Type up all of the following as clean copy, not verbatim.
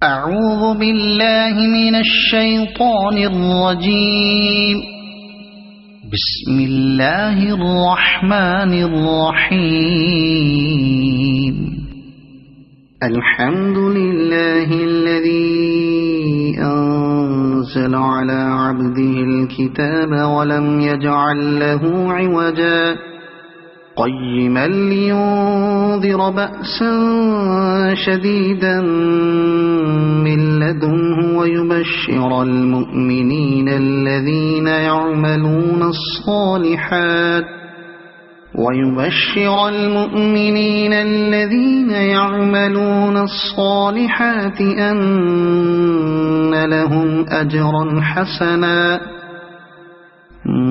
أعوذ بالله من الشيطان الرجيم. بسم الله الرحمن الرحيم. الحمد لله الذي أنزل على عبده الكتاب ولم يجعل له عوجا قيما لينذر بأسا شديدا من لدنه ويبشر المؤمنين الذين يعملون الصالحات أن لهم أجرا حسنا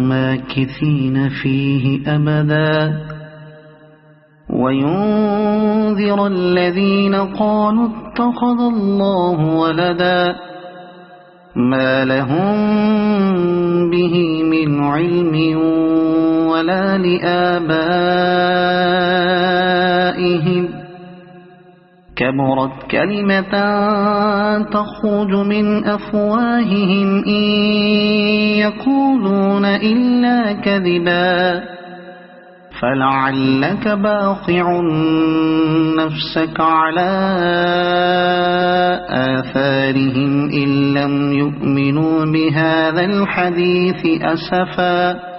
ماكثين فيه أبدا وينذر الذين قالوا اتخذ الله ولدا ما لهم به من علم ولا لآبائهم كبرت كلمة تخرج من أفواههم إن يقولون إلا كذبا فلعلك باخع نفسك على آثارهم إن لم يؤمنوا بهذا الحديث أسفا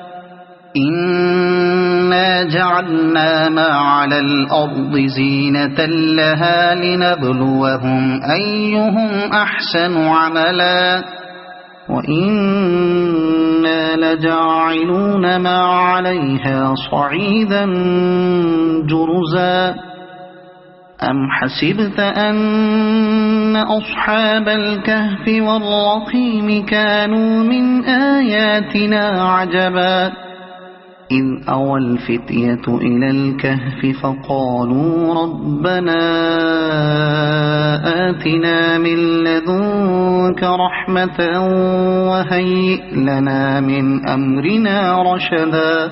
إنا جعلنا ما على الأرض زينة لها لنبلوهم أيهم أحسن عملا وإنا لجاعلون ما عليها صعيدا جرزا أم حسبت أن أصحاب الكهف والرقيم كانوا من آياتنا عجبا إذ أوى الفتية إلى الكهف فقالوا ربنا آتنا من لدنك رحمة وهيئ لنا من أمرنا رشدا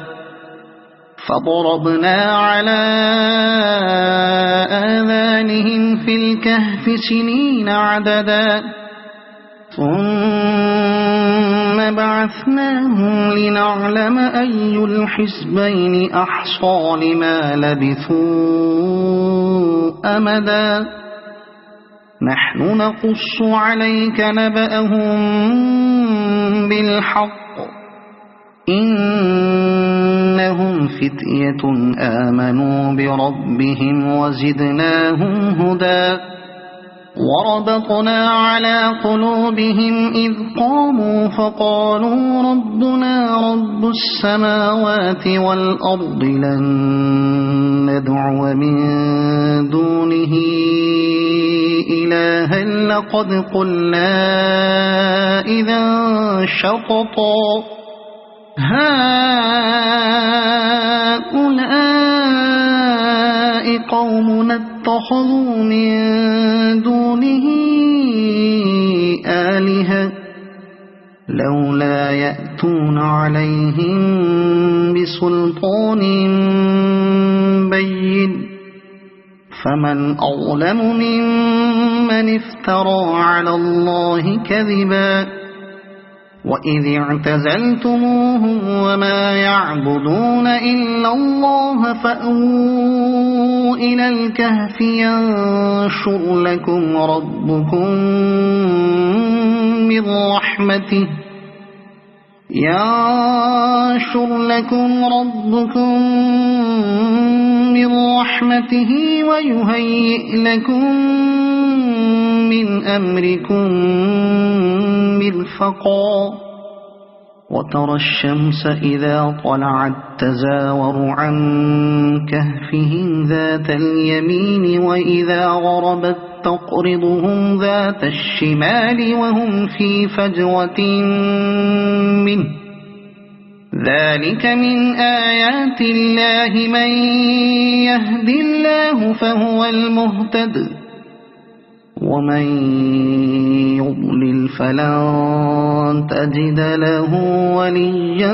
فضربنا على آذانهم في الكهف سنين عددا ثم بعثناهم لنعلم أي الحزبين أحصى لما لبثوا أمدا نحن نقص عليك نبأهم بالحق إنهم فتية آمنوا بربهم وزدناهم هدى وربطنا على قلوبهم إذ قاموا فقالوا ربنا رب السماوات والأرض لن ندعو من دونه إلها لقد قلنا إذا شططا هؤلاء قومنا اتخذوا من دونه آلهة لولا يأتون عليهم بسلطان بين فمن أظلم ممن افترى على الله كذبا وإذ اعتزلتموهم وما يعبدون إلا الله فأووا إلى الكهف ينشر لكم ربكم من رحمته ويهيئ لكم من أمركم مرفقا وترى الشمس إذا طلعت تزاور عن كهفهم ذات اليمين وإذا غربت تقرضهم ذات الشمال وهم في فجوة منه ذلك من آيات الله من يهد الله فهو المهتد ومن يضلل فلن تجد له وليا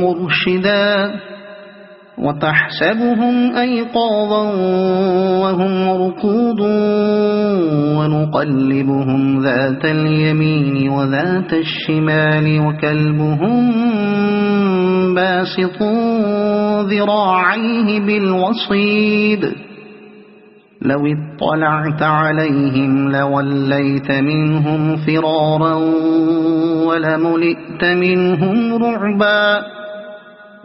مرشدا وتحسبهم أيقاظا وهم رقود ونقلبهم ذات اليمين وذات الشمال وكلبهم باسط ذراعيه بالوصيد لو اطلعت عليهم لوليت منهم فرارا ولملئت منهم رعبا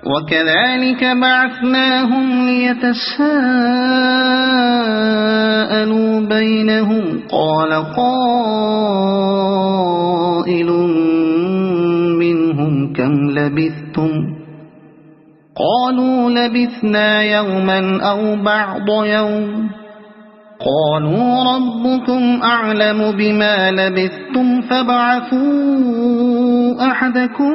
وكذلك بعثناهم ليتساءلوا بينهم قال قائل منهم كم لبثتم قالوا لبثنا يوما أو بعض يوم قالوا ربكم أعلم بما لبثتم فابعثوا أحدكم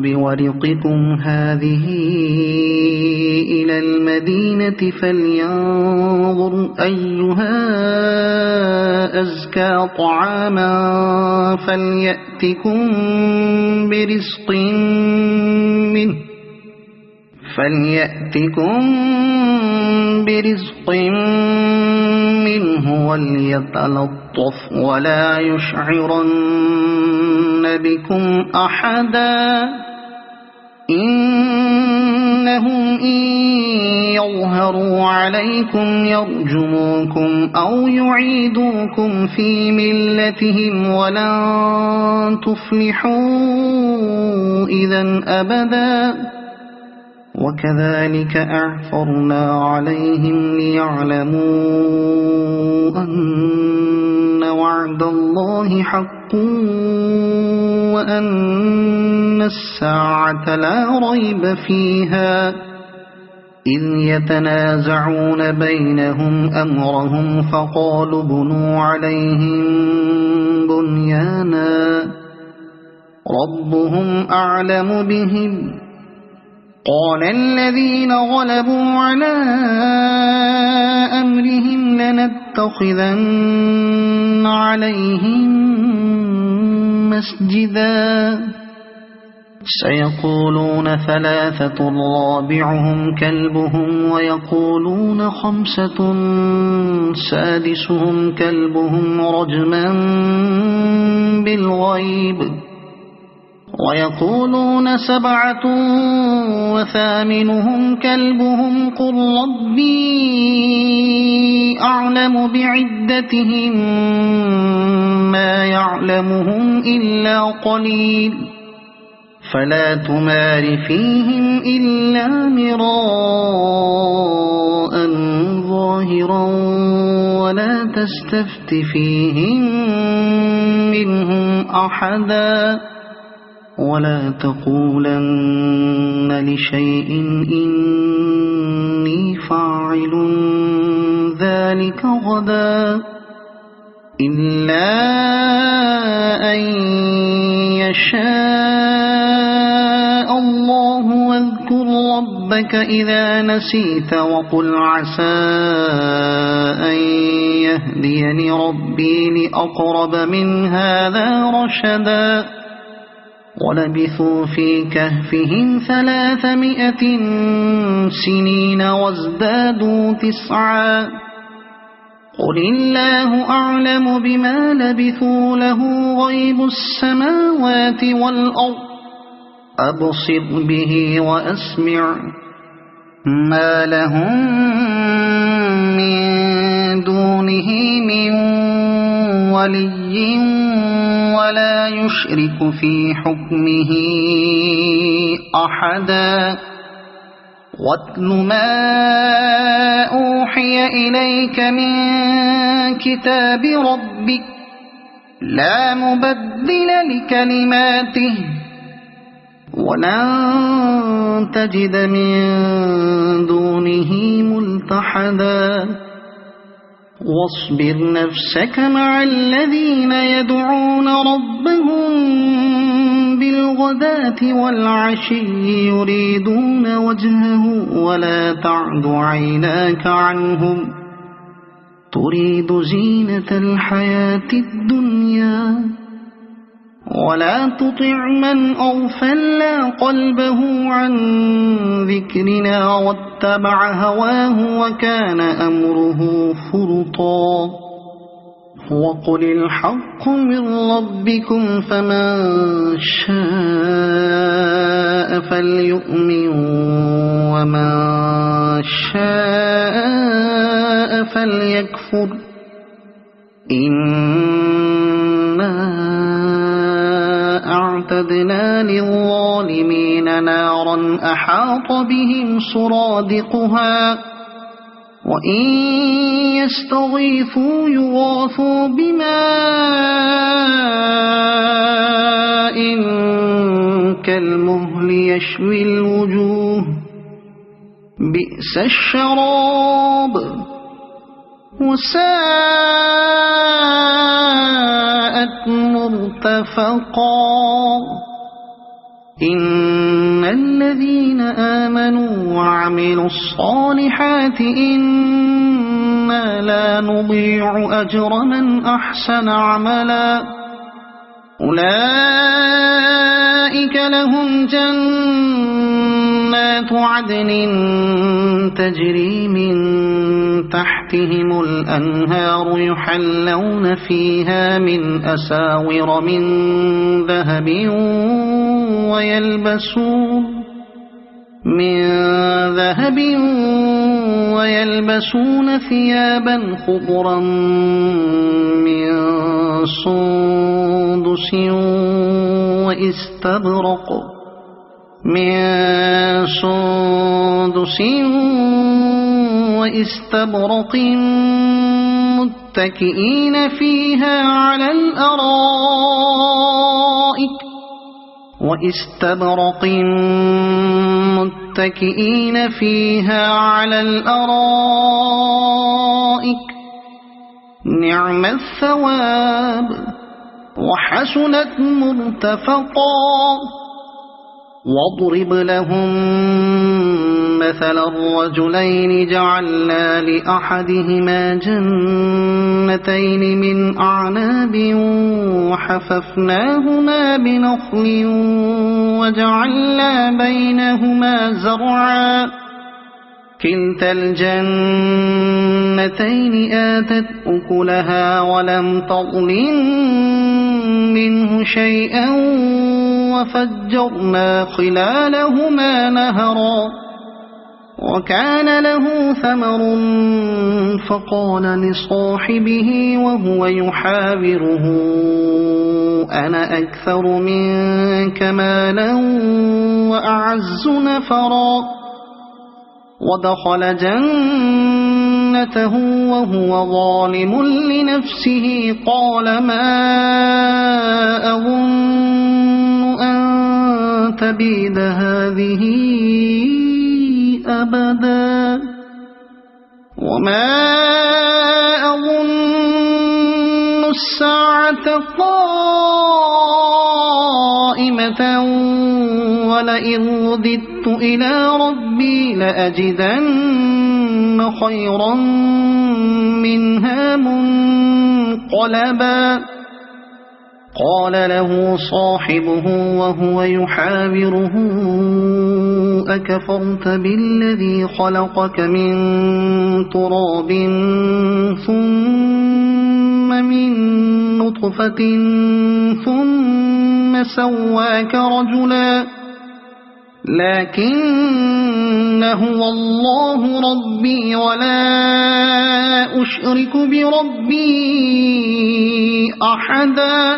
بورقكم هذه إلى المدينة فلينظر أيها أزكى طعاما فليأتكم برزق منه وليتلطف ولا يشعرن بكم أحدا إنهم إن يظهروا عليكم يرجموكم أو يعيدوكم في ملتهم ولن تفلحوا إذا أبدا وكذلك أعثرنا عليهم ليعلموا أن وعد الله حق وأن الساعة لا ريب فيها إذ يتنازعون بينهم أمرهم فقالوا ابنوا عليهم بنيانا ربهم أعلم بهم قال الذين غلبوا على أمرهم لنتخذن عليهم مسجدا سيقولون ثلاثة رابعهم كلبهم ويقولون خمسة سادسهم كلبهم رجما بالغيب ويقولون سبعة وثامنهم كلبهم قل ربي أعلم بعدتهم ما يعلمهم إلا قليل فلا تمار فيهم إلا مراء ظاهرا ولا تستفت فيهم منهم أحدا ولا تقولن لشيء إني فاعل ذلك غدا إلا أن يشاء الله واذكر ربك إذا نسيت وقل عسى أن يهديني ربي لأقرب من هذا رشدا ولبثوا في كهفهم 300 سنين وازدادوا 9 قل الله أعلم بما لبثوا له غيب السماوات والأرض أبصر به وأسمع ما لهم من دونه من ولي ولا يشرك في حكمه أحدا واتل ما أوحي إليك من كتاب ربك لا مبدل لكلماته ولن تجد من دونه ملتحدا واصبر نفسك مع الذين يدعون ربهم بالغداة والعشي يريدون وجهه ولا تعد عيناك عنهم تريد زينة الحياة الدنيا ولا تطع من أغفلنا قلبه عن ذكرنا واتبع هواه وكان أمره فرطا وقل الحق من ربكم فمن شاء فليؤمن ومن شاء فليكفر إنا أعتدنا للظالمين نارا أحاط بهم سرادقها وإن يستغيثوا يغاثوا بماء كالمهل يشوي الوجوه بئس الشراب وساءت مرتفقا إن الذين آمنوا وعملوا الصالحات إنا لا نضيع أجر من أحسن عملا أولئك لهم جنات عدن تجري من تحتهم الأنهار يحلون فيها من أساور من ذهب ويلبسون ثيابا خضرا من سندس وإستبرق متكئين فيها على الأرائك نعم الثواب وحسنت مرتفقا واضرب لهم مثل الرجلين جعلنا لأحدهما جنتين من أعناب وحففناهما بنخل وجعلنا بينهما زرعا كلتا الجنتين آتت أكلها ولم تظلم منه شيئا وفجرنا خلالهما نهرا وكان له ثمر فقال لصاحبه وهو يحاوره أنا أكثر منك مالا وأعز نفرا ودخل جنته وهو ظالم لنفسه قال ما أظن أن تبيد هذه أبدا وما أظن الساعة قائمة ولئن رددت إلى ربي لأجدن خيرا منها منقلبا قال له صاحبه وهو يحاوره أكفرت بالذي خلقك من تراب ثم من نطفة ثم سواك رجلا لكن هو الله ربي ولا أشرك بربي أحدا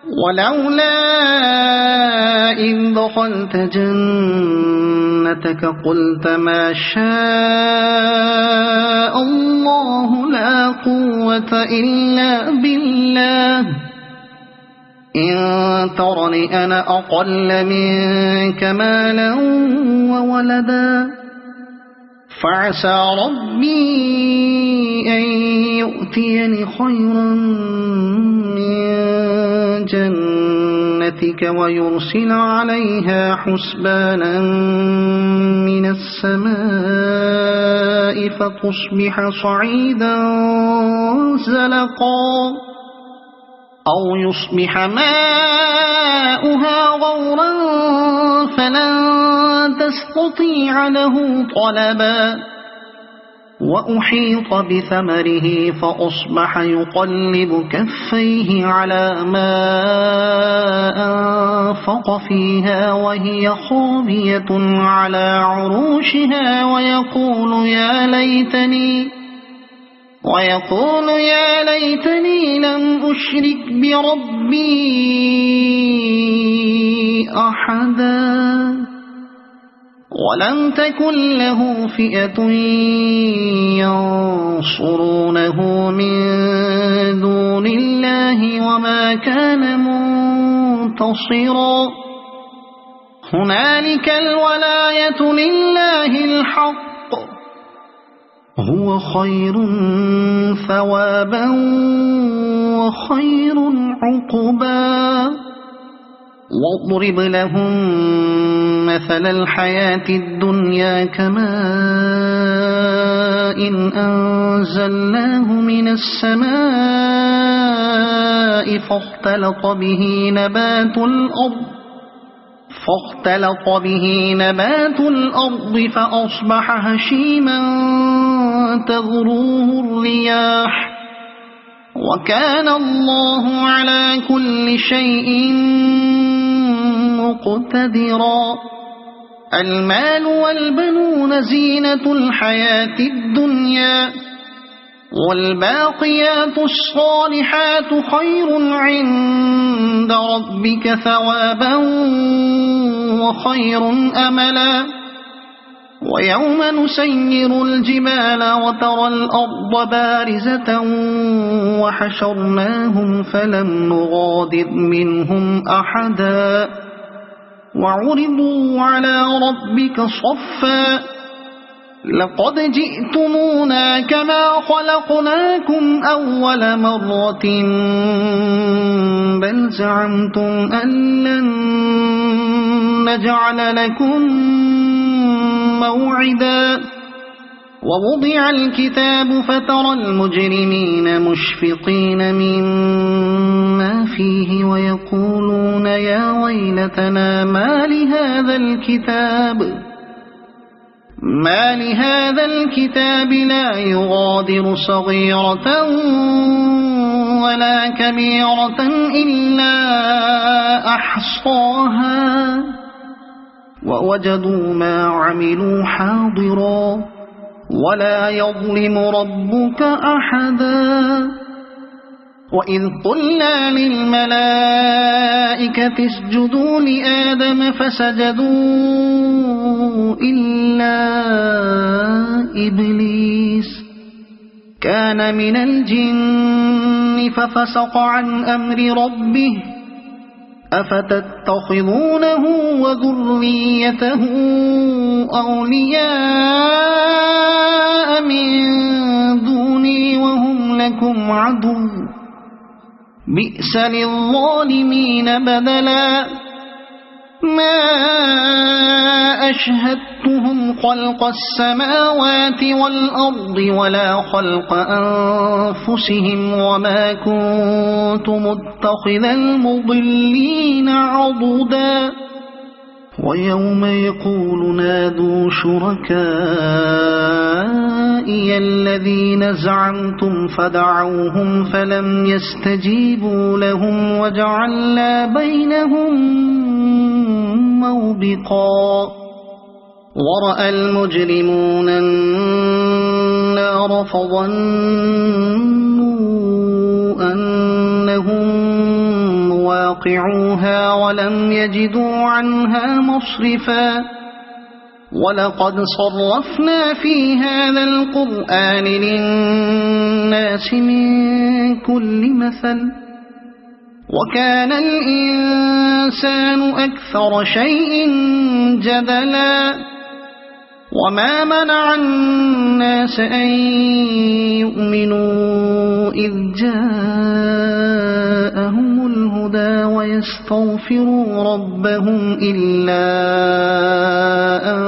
ولولا إذ دخلت جنتك قلت ما شاء الله لا قوة إلا بالله إن ترني أنا أقل منك مالا وولدا فعسى ربي أن يؤتيني خيرا من جنتك ويرسل عليها حسبانا من السماء فتصبح صعيدا زلقا أو يصبح ماؤها غورا فلن تستطيع له طلبا وأحيط بثمره فأصبح يقلب كفيه على ما أنفق فيها وهي خاوية على عروشها ويقول يا ليتني لم أشرك بربي أحدا ولم تكن له فئة ينصرونه من دون الله وما كان منتصرا هنالك الولاية لله الحق هو خير ثوابا وخير عقبا واضرب لهم مثل الحياة الدنيا كماء أنزلناه من السماء فاختلط به نبات الأرض فأصبح هشيما تذروه الرياح وكان الله على كل شيء مقتدرا المال والبنون زينة الحياة الدنيا والباقيات الصالحات خير عند ربك ثوابا وخير أملا ويوم نسير الجبال وترى الأرض بارزة وحشرناهم فلم نغادر منهم أحدا وعرضوا على ربك صفا لقد جئتمونا كما خلقناكم أول مرة بل زعمتم أن لن نجعل لكم موعدا ووضع الكتاب فترى المجرمين مشفقين مما فيه ويقولون يا ويلتنا ما لهذا الكتاب لا يغادر صغيرة ولا كبيرة إلا أحصاها ووجدوا ما عملوا حاضرا ولا يظلم ربك أحدا وإذ قلنا للملائكة اسجدوا لآدم فسجدوا إلا إبليس كان من الجن ففسق عن أمر ربه أفتتخذونه وذريته أولياء من دوني وهم لكم عدو بئس للظالمين بدلا ما أشهدتهم خلق السماوات والأرض ولا خلق أنفسهم وما كنت متخذ المضلين عضدا ويوم يقول نادوا شركائي الذين زعمتم فدعوهم فلم يستجيبوا لهم وجعلنا بينهم موبقا ورأى المجرمون النار فظنوا أنهم واقعوها ولم يجدوا عنها مصرفا ولقد صرفنا في هذا القرآن للناس من كل مثل وكان الإنسان أكثر شيء جدلا وما منع الناس أن يؤمنوا إذ جاءهم الهدى ويستغفروا ربهم إلا أن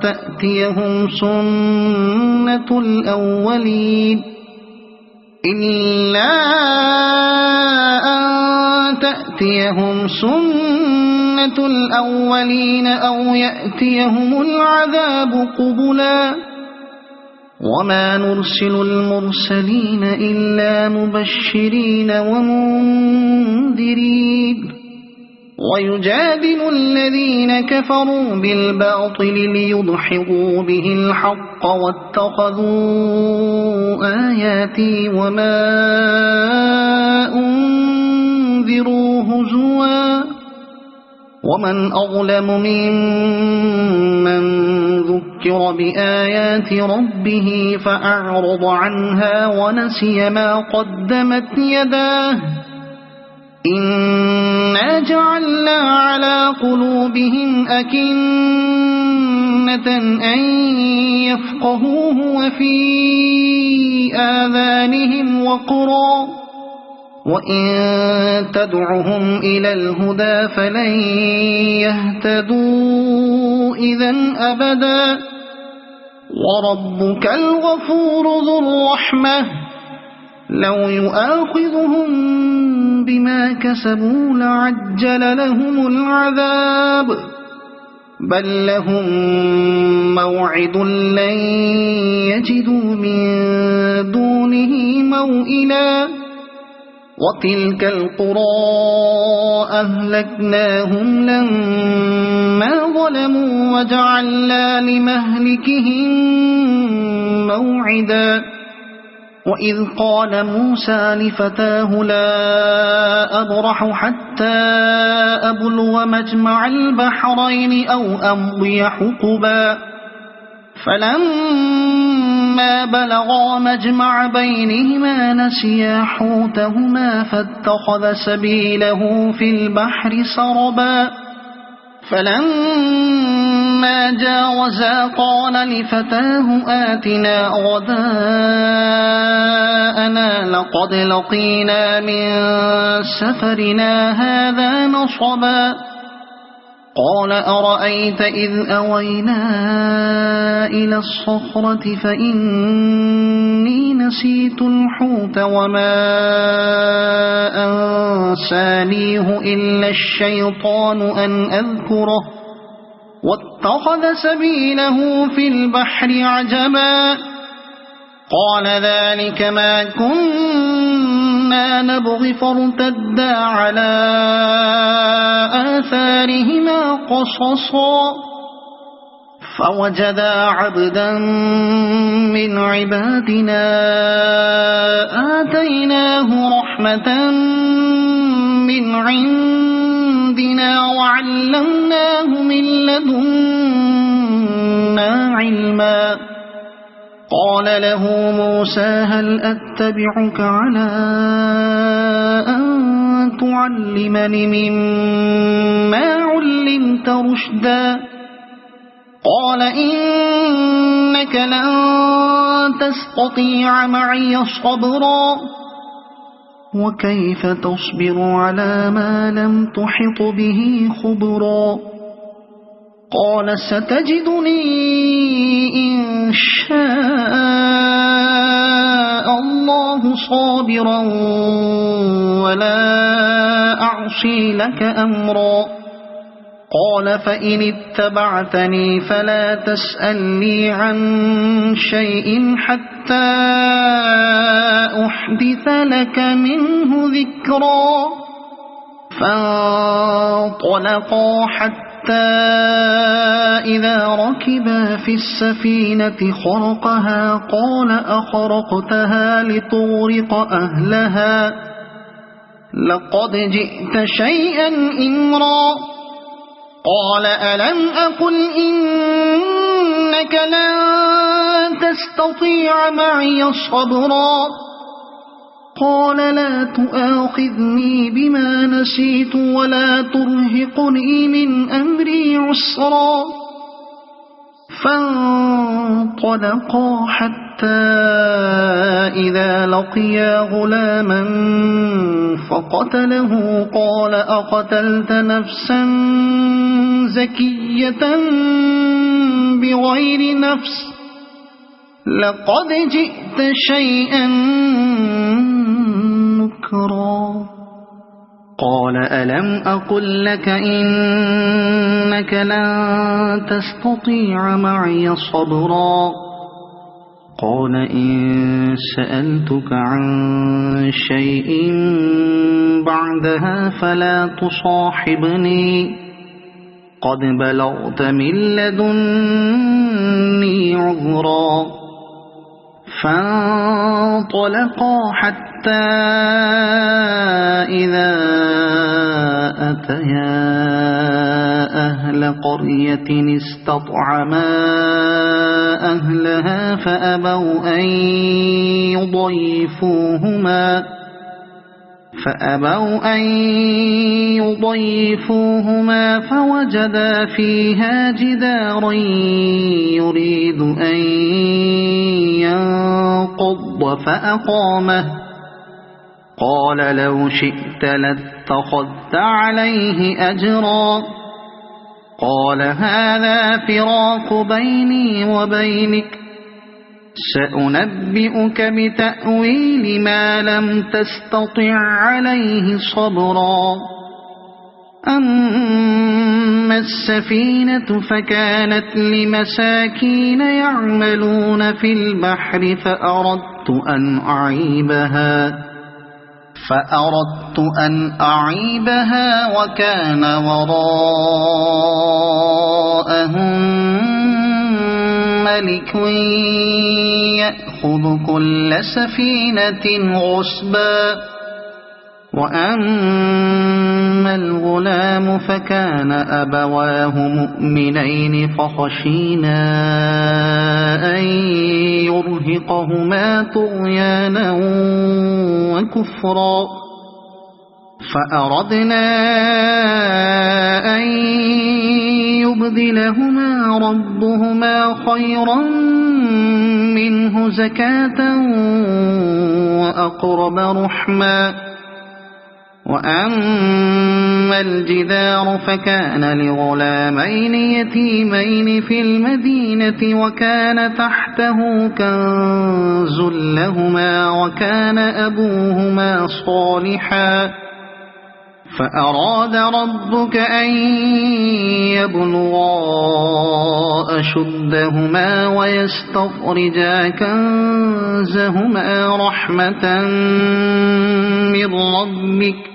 تأتيهم سنة الأولين إلا أن تأتيهم سنة الأولين أو يأتيهم العذاب قبلا وما نرسل المرسلين إلا مبشرين ومنذرين ويجادل الذين كفروا بالباطل ليدحضوا به الحق واتخذوا آياتي وما أنذروا هزوا ومن أظلم ممن ذكر بآيات ربه فأعرض عنها ونسي ما قدمت يداه إنا جعلنا على قلوبهم أكنة أن يفقهوه وفي آذانهم وقرا وإن تدعهم إلى الهدى فلن يهتدوا إذن أبدا وربك الغفور ذو الرحمة لو يؤاخذهم بما كسبوا لعجل لهم العذاب بل لهم موعد لن يجدوا من دونه موئلا وتلك القرى أهلكناهم لما ظلموا وجعلنا لمهلكهم موعدا وإذ قال موسى لفتاه لا أبرح حتى أبلغ مجمع البحرين أو أمضي حقبا فلما بلغا مجمع بينهما نسيا حوتهما فاتخذ سبيله في البحر سربا فلما جاوزا قال لفتاه آتنا غداءنا لقد لقينا من سفرنا هذا نصبا قال أرأيت إذ أوينا إلى الصخرة فإني نسيت الحوت وما أنسانيه إلا الشيطان أن أذكره واتخذ سبيله في البحر عجبا قال ذلك ما كنا نبغي فارتدا على آثارهما قصصا فوجدا عبدا من عبادنا آتيناه رحمة من عندنا وعلمناه من لدنا علما قال له موسى هل أتبعك على أن تعلمني مما علمت رشدا قال إنك لن تستطيع معي صبرا وكيف تصبر على ما لم تحط به خبرا قال ستجدني إن شاء الله صابرا ولا أعصي لك أمرا قال فإن اتبعتني فلا تسألني عن شيء حتى أحدث لك منه ذكرا فانطلقا حتى إذا ركبا في السفينة خرقها قال أخرقتها لتغرق أهلها لقد جئت شيئا إمرا قال ألم أقل إنك لن تستطيع معي صبرا قال لا تؤاخذني بما نسيت ولا ترهقني من أمري عسرا فانطلقا حتى إذا لقيا غلاما فقتله قال أقتلت نفسا زكية بغير نفس لقد جئت شيئا نكرا قال ألم أقل لك إنك لن تستطيع معي صبرا قال إن سألتك عن شيء بعدها فلا تصاحبني قد بلغت من لدني عذرا فانطلقا حتى إذا أتيا أهل قرية استطعما أهلها فأبوا أن يضيفوهما فوجدا فيها جدارا يريد أن ينقض فأقامه قال لو شئت لاتخذت عليه أجرا قال هذا فراق بيني وبينك سأنبئك بتأويل ما لم تستطع عليه صبرا أما السفينة فكانت لمساكين يعملون في البحر فأردت أن أعيبها وكان وراءهم ملك يأخذ كل سفينة غصبا وأما الغلام فكان أبواه مؤمنين فخشينا أن يرهقهما طغيانا وكفرا فأردنا أن يبدلهما ربهما خيرا منه زكاة وأقرب رحما وأما الجدار فكان لغلامين يتيمين في المدينة وكان تحته كنز لهما وكان أبوهما صالحا فأراد ربك أن يبلغا أشدهما ويستخرجا كنزهما رحمة من ربك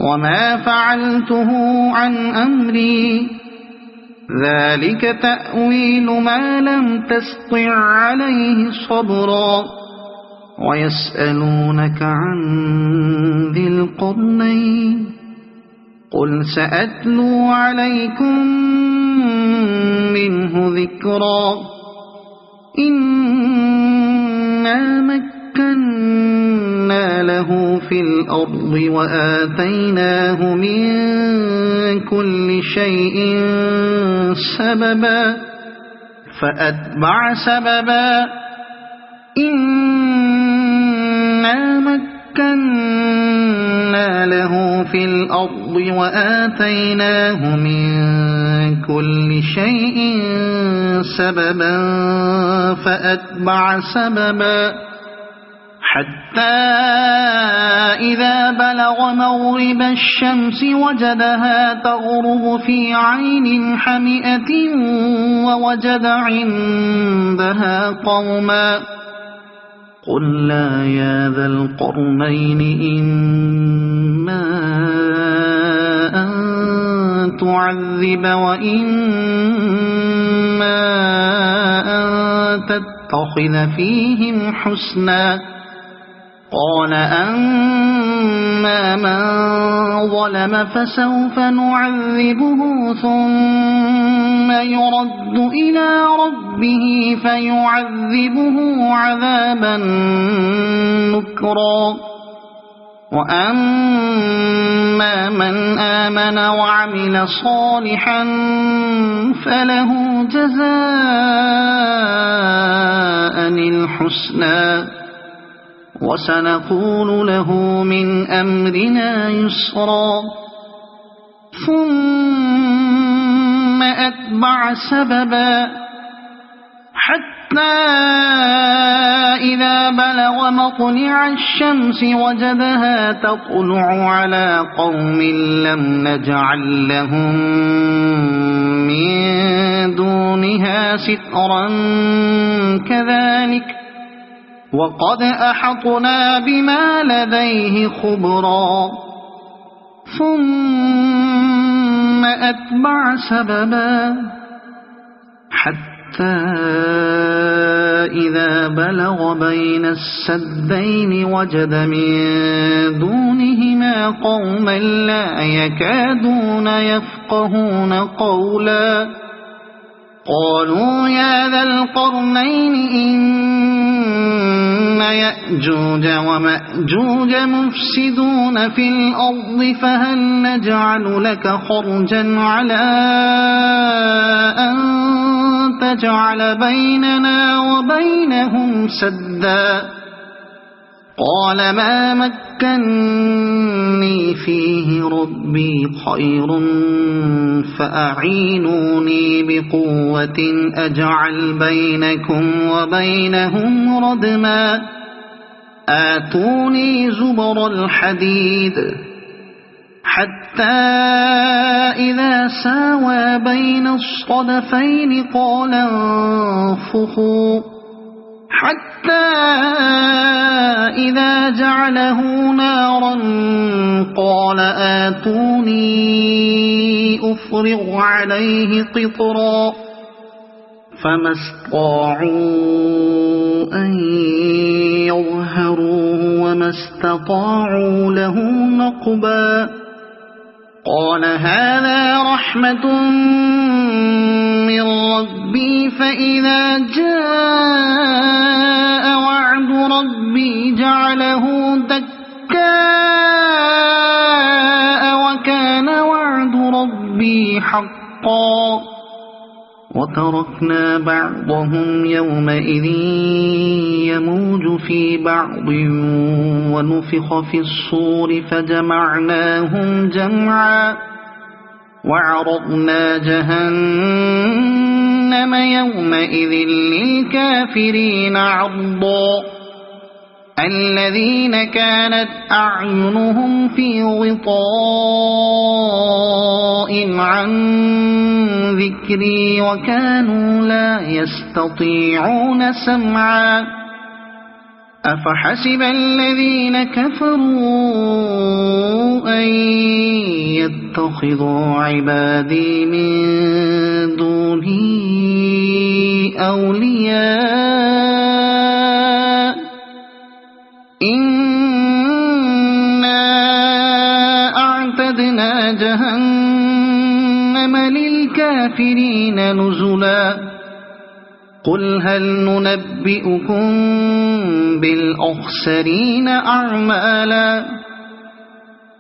وما فعلته عن أمري ذلك تأويل ما لم تسطع عليه صبرا ويسألونك عن ذي القرنين قل سأتلو عليكم منه ذكرا إنا مكنا له في الأرض وآتيناه من كل شيء سببا فأتبع سببا إنا مكنا له في الأرض وآتيناه من كل شيء سببا فأتبع سببا حتى إذا بلغ مغرب الشمس وجدها تغرب في عين حمئة ووجد عندها قوما قلنا يا ذا القرنين إما أن تعذب وإما أن تتخذ فيهم حسنا قال أما من ظلم فسوف نعذبه ثم يرد إلى ربه فيعذبه عذابا نكرا وأما من آمن وعمل صالحا فله جزاء الحسنى وسنقول له من أمرنا يسرا ثم أتبع سببا حتى حتى إذا بلغ مطلع الشمس وجدها تطلع على قوم لم نجعل لهم من دونها سترا كذلك وقد أحطنا بما لديه خبرا ثم أتبع سببا حتى إذا بلغ بين السدين وجد من دونهما قوما لا يكادون يفقهون قولا قالوا يا ذا القرنين إن يأجوج ومأجوج مفسدون في الأرض فهل نجعل لك خرجا على أن تجعل بيننا وبينهم سدا قال ما مكني فيه ربي خير فأعينوني بقوة أجعل بينكم وبينهم ردما آتوني زبر الحديد حتى إذا ساوى بين الصدفين قال انفخوا حتى إذا جعله نارا قال آتوني أفرغ عليه قطرا فما استطاعوا أن يظهروه وما استطاعوا له نقبا قال هذا رحمة من ربي فإذا جاء وعد ربي جعله دكاء وكان وعد ربي حقا وتركنا بعضهم يومئذ يموج في بعض ونفخ في الصور فجمعناهم جمعا وعرضنا جهنم يومئذ للكافرين عرضا الذين كانت أعينهم في غطاء عن ذكري وكانوا لا يستطيعون سمعا أفحسب الذين كفروا أن يتخذوا عبادي من دوني أولياء إنا أعتدنا جهنم للكافرين نزلا قل هل ننبئكم بالأخسرين أعمالا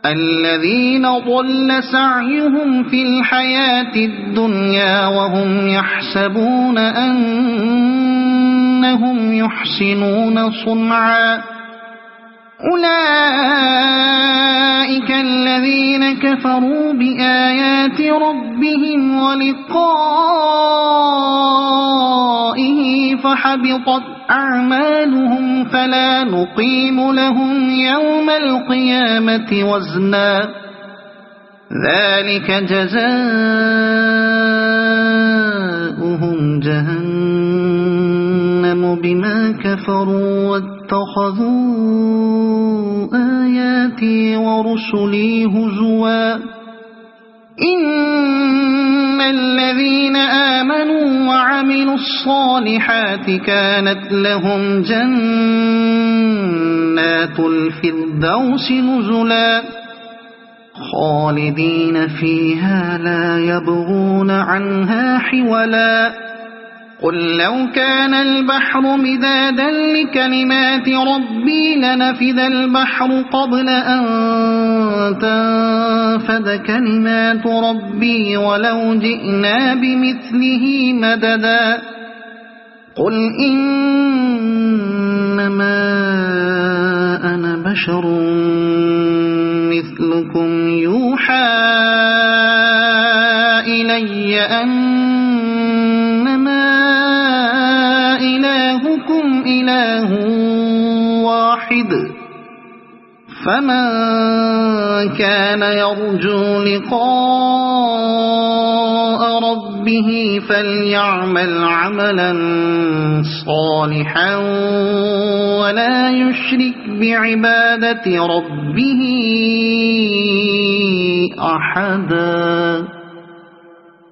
الذين ضل سعيهم في الحياة الدنيا وهم يحسبون أنهم يحسنون صنعا أولئك الذين كفروا بآيات ربهم ولقائه فحبطت أعمالهم فلا نقيم لهم يوم القيامة وزنا ذلك جزاؤهم جهنم بما كفروا واتخذوا آياتي ورسلي هزوا إن الذين آمنوا وعملوا الصالحات كانت لهم جنات الفردوس نزلا خالدين فيها لا يبغون عنها حولا قل لو كان البحر مدادا لكلمات ربي لنفد البحر قبل أن تنفد كلمات ربي ولو جئنا بمثله مددا قل إنما أنا بشر مثلكم يوحى إلي أنما فمن كان يرجو لقاء ربه فليعمل عملا صالحا ولا يشرك بعبادة ربه أحدا.